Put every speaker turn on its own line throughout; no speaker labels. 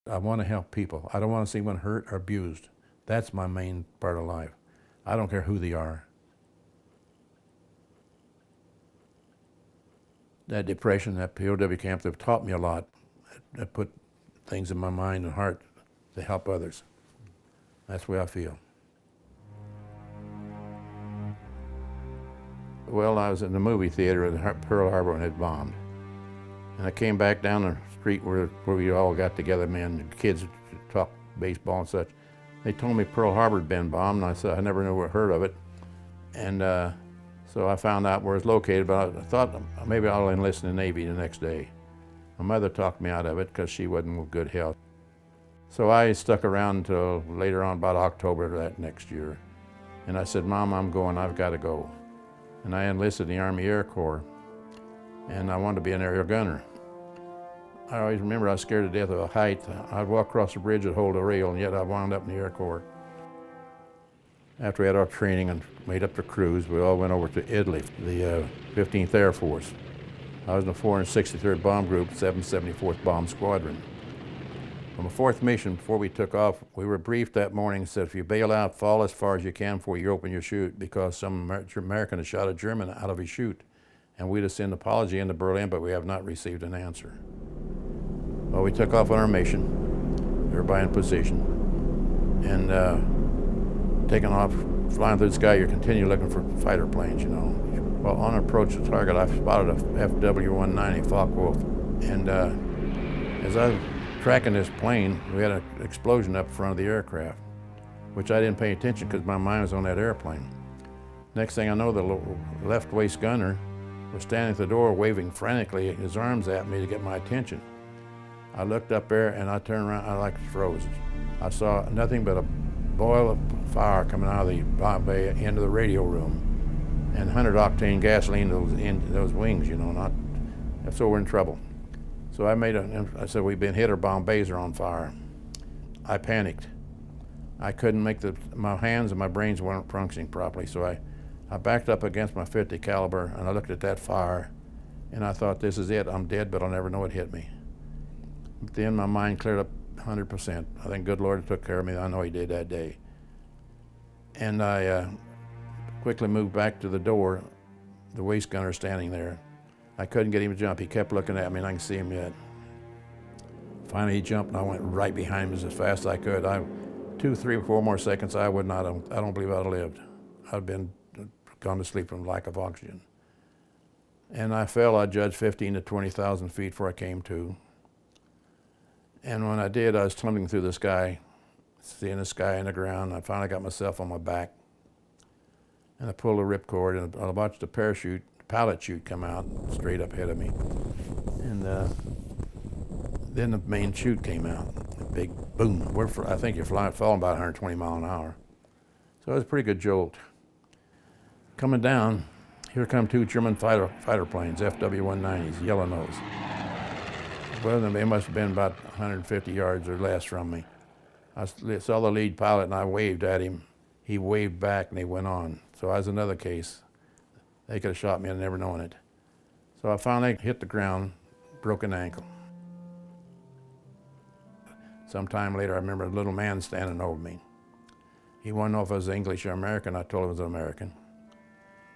I want to help people. I don't want to see one hurt or abused. That's my main part of life. I don't care who they are. That depression, that POW camp, they've taught me a lot. That put things in my mind and heart to help others. That's the way I feel. Well, I was in the movie theater at Pearl Harbor and it bombed. And I came back down the street where we all got together, men, kids talk baseball and such. They told me Pearl Harbor had been bombed, and I said I never knew or heard of it. And so I found out where it's located, but I thought maybe I'll enlist in the Navy the next day. My mother talked me out of it because she wasn't in good health. So I stuck around until later on, about October of that next year. And I said, Mom, I'm going, I've got to go. And I enlisted in the Army Air Corps, and I wanted to be an aerial gunner. I always remember I was scared to death of a height. I'd walk across the bridge and hold a rail, and yet I wound up in the Air Corps. After we had our training and made up the crews, we all went over to Italy, the 15th Air Force. I was in the 463rd Bomb Group, 774th Bomb Squadron. On the fourth mission, before we took off, we were briefed that morning, said if you bail out, fall as far as you can before you open your chute, because some American had shot a German out of his chute. And we'd have sent an apology into Berlin, but we have not received an answer. Well, we took off on our mission, everybody in position, and taking off, flying through the sky, you continue looking for fighter planes, you know. Well, on approach to the target, I spotted a FW-190 Focke-Wulf, and as I was tracking this plane, we had an explosion up front of the aircraft, which I didn't pay attention because my mind was on that airplane. Next thing I know, the left waist gunner was standing at the door waving frantically his arms at me to get my attention. I looked up there and I turned around, I like froze. I saw nothing but a boil of fire coming out of the bay into the radio room, and 100-octane gasoline in those wings, you know, so we're in trouble. So I said, we've been hit, our bomb bays are on fire. I panicked. I couldn't make my hands and my brains weren't functioning properly, so I backed up against my .50 caliber and I looked at that fire and I thought, this is it, I'm dead, but I'll never know it hit me. But then my mind cleared up 100%. I think good Lord took care of me. I know He did that day. And I quickly moved back to the door, the waist gunner standing there. I couldn't get him to jump. He kept looking at me and I can see him yet. Finally he jumped and I went right behind him as fast as I could. 2, 3, 4 more seconds, I don't believe I'd have lived. I'd been gone to sleep from lack of oxygen. And I fell, I judged 15 to 20,000 feet before I came to. And when I did, I was tumbling through the sky, seeing the sky and the ground. I finally got myself on my back. And I pulled a ripcord and I watched the pilot chute come out straight up ahead of me. And then the main chute came out, a big boom. I think you're falling about 120 miles an hour. So it was a pretty good jolt. Coming down, here come 2 German fighter planes, FW-190s, yellow nose. Well, they must have been about 150 yards or less from me. I saw the lead pilot and I waved at him. He waved back and they went on. So that was another case. They could have shot me and never known it. So I finally hit the ground, broke an ankle. Sometime later, I remember a little man standing over me. He wanted to know if I was English or American. I told him I was American.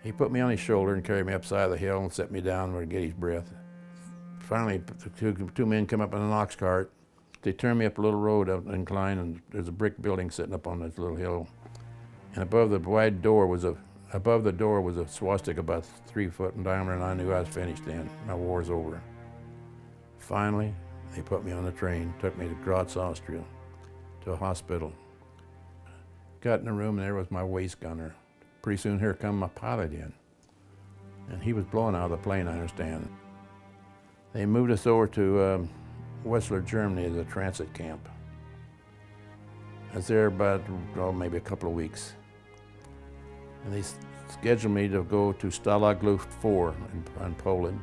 He put me on his shoulder and carried me up side of the hill and set me down where to get his breath. Finally, two men come up in an ox cart. They turned me up a little road up an incline, and there's a brick building sitting up on this little hill. And above the door was a swastika about 3 foot in diameter, and I knew I was finished then. My war's over. Finally, they put me on the train, took me to Graz, Austria, to a hospital. Got in the room, and there was my waist gunner. Pretty soon, here come my pilot in. And he was blowing out of the plane, I understand. They moved us over to Wetzlar, Germany as a transit camp. I was there about, maybe a couple of weeks. And they scheduled me to go to Stalag Luft 4 in Poland.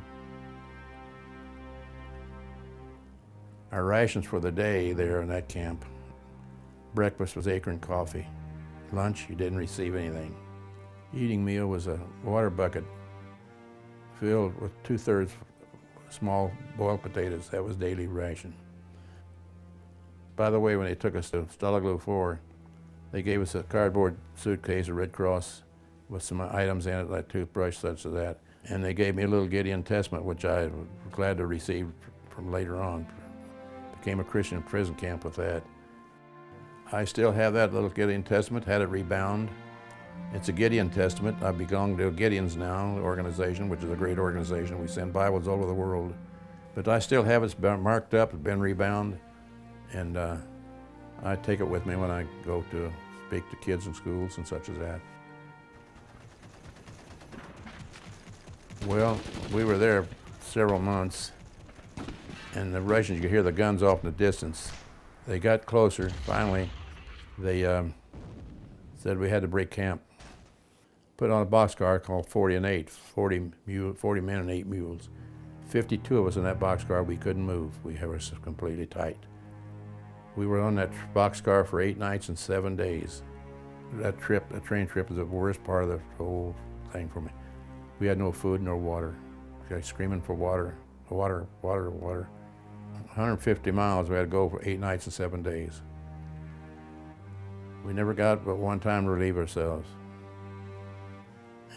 Our rations for the day there in that camp, breakfast was acorn coffee. Lunch, you didn't receive anything. Eating meal was a water bucket filled with 2/3 small boiled potatoes. That was daily ration. By the way, when they took us to Stalag 4, they gave us a cardboard suitcase, a Red Cross, with some items in it, like toothbrush, such as that. And they gave me a little Gideon Testament, which I was glad to receive from later on. Became a Christian in prison camp with that. I still have that little Gideon Testament, had it rebound. It's a Gideon Testament. I belong to Gideon's now organization, which is a great organization. We send Bibles all over the world. But I still have it. It's been marked up, it's been rebound, and I take it with me when I go to speak to kids in schools and such as that. Well, we were there several months, and the Russians, you could hear the guns off in the distance. They got closer. Finally, they said we had to break camp. Put on a boxcar called 40 and 8, 40 men and 8 mules. 52 of us in that boxcar, we couldn't move. We were completely tight. We were on that boxcar for 8 nights and 7 days. That train trip was the worst part of the whole thing for me. We had no food, no water. We were screaming for water, water, water, water. 150 miles we had to go for 8 nights and 7 days. We never got but one time to relieve ourselves.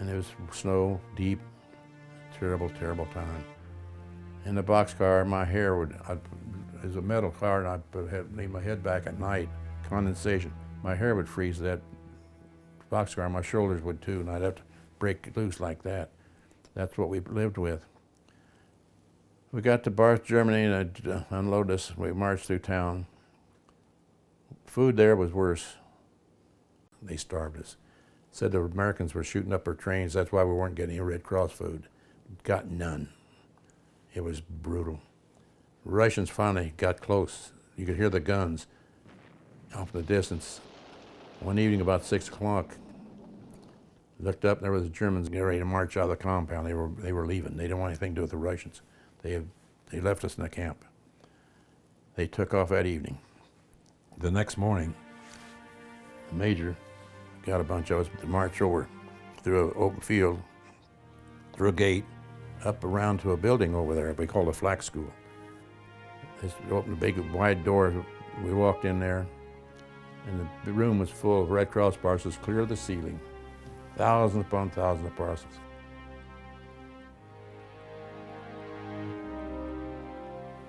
And it was snow, deep, terrible, terrible time. In the boxcar, my hair it was a metal car, and I'd lean my head back at night, condensation. My hair would freeze that boxcar, my shoulders would too, and I'd have to break loose like that. That's what we lived with. We got to Barth, Germany, and I'd unload us. We marched through town. Food there was worse. They starved us. Said the Americans were shooting up our trains. That's why we weren't getting any Red Cross food. Got none. It was brutal. Russians finally got close. You could hear the guns off in the distance. One evening about 6 o'clock, looked up and there was the Germans getting ready to march out of the compound. They were leaving. They didn't want anything to do with the Russians. They left us in the camp. They took off that evening. The next morning, the major got a bunch of us to march over through an open field, through a gate, up around to a building over there we call the Flak School. They opened a big wide door. We walked in there, and the room was full of Red Cross parcels, clear of the ceiling. Thousands upon thousands of parcels.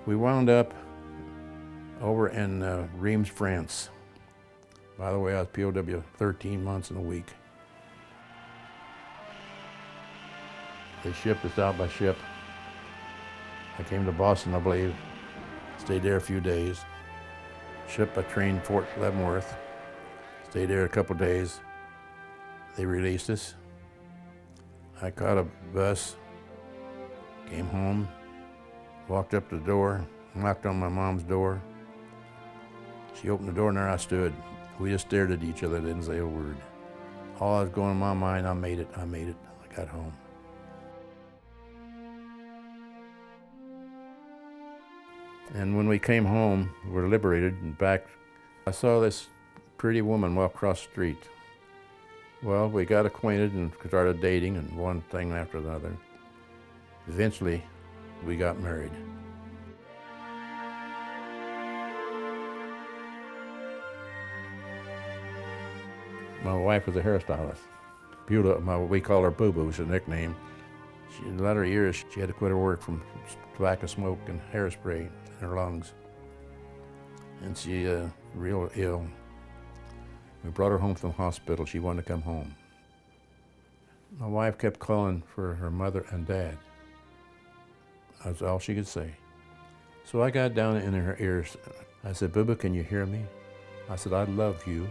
We wound up over in Reims, France. By the way, I was POW 13 months and a week. They shipped us out by ship. I came to Boston, I believe. Stayed there a few days. Shipped by train Fort Leavenworth. Stayed there a couple days. They released us. I caught a bus, came home, walked up to the door, knocked on my mom's door. She opened the door and there I stood. We just stared at each other, didn't say a word. All that was going in my mind, I made it. I got home. And when we came home, we were liberated and back, I saw this pretty woman walk across the street. Well, we got acquainted and started dating, and one thing after another. Eventually, we got married. My wife was a hairstylist. Beulah, we call her Boo Boo, is her nickname. In the latter years, she had to quit her work from tobacco smoke and hairspray in her lungs. And she real ill. We brought her home from the hospital. She wanted to come home. My wife kept calling for her mother and dad. That's all she could say. So I got down in her ears. I said, Boo Boo, can you hear me? I said, I love you.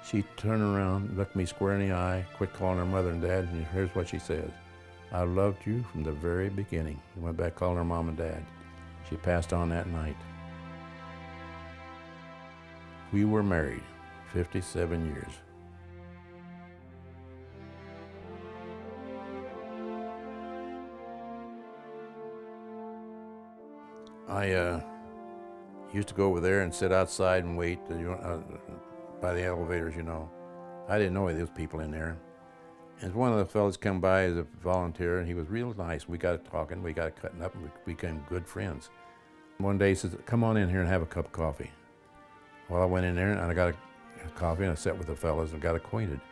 She turned around, looked me square in the eye, quit calling her mother and dad, and here's what she says. I loved you from the very beginning. And went back calling her mom and dad. She passed on that night. We were married 57 years. I used to go over there and sit outside and wait by the elevators, you know. I didn't know any of those people in there. And one of the fellows come by as a volunteer, and he was real nice. We got talking, we got cutting up, and we became good friends. One day he says, come on in here and have a cup of coffee. Well, I went in there and I got a coffee and I sat with the fellas and got acquainted.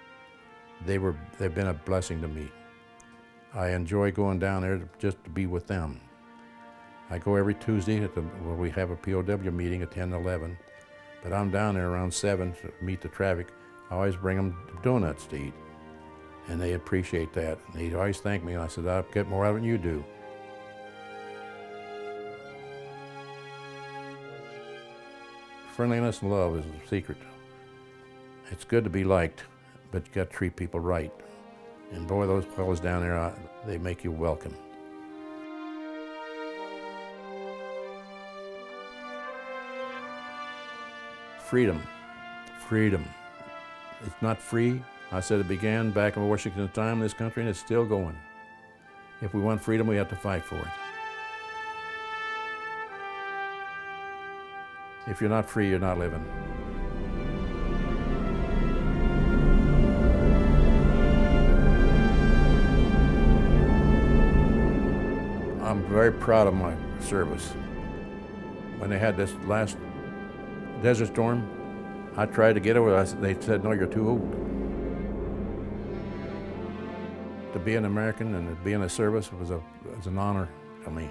They've been a blessing to me. I enjoy going down there just to be with them. I go every Tuesday where we have a POW meeting at 10 to 11, but I'm down there around 7 to meet the traffic. I always bring them donuts to eat, and they appreciate that. And they always thank me, and I said, I'll get more out of it than you do. Friendliness and love is the secret. It's good to be liked, but you got to treat people right. And boy, those fellas down there, they make you welcome. Freedom, freedom. It's not free. I said it began back in Washington's time in this country, and it's still going. If we want freedom, we have to fight for it. If you're not free, you're not living. I'm very proud of my service. When they had this last Desert Storm, I tried to get over it. They said, no, you're too old. To be an American and to be in the service was an honor to me.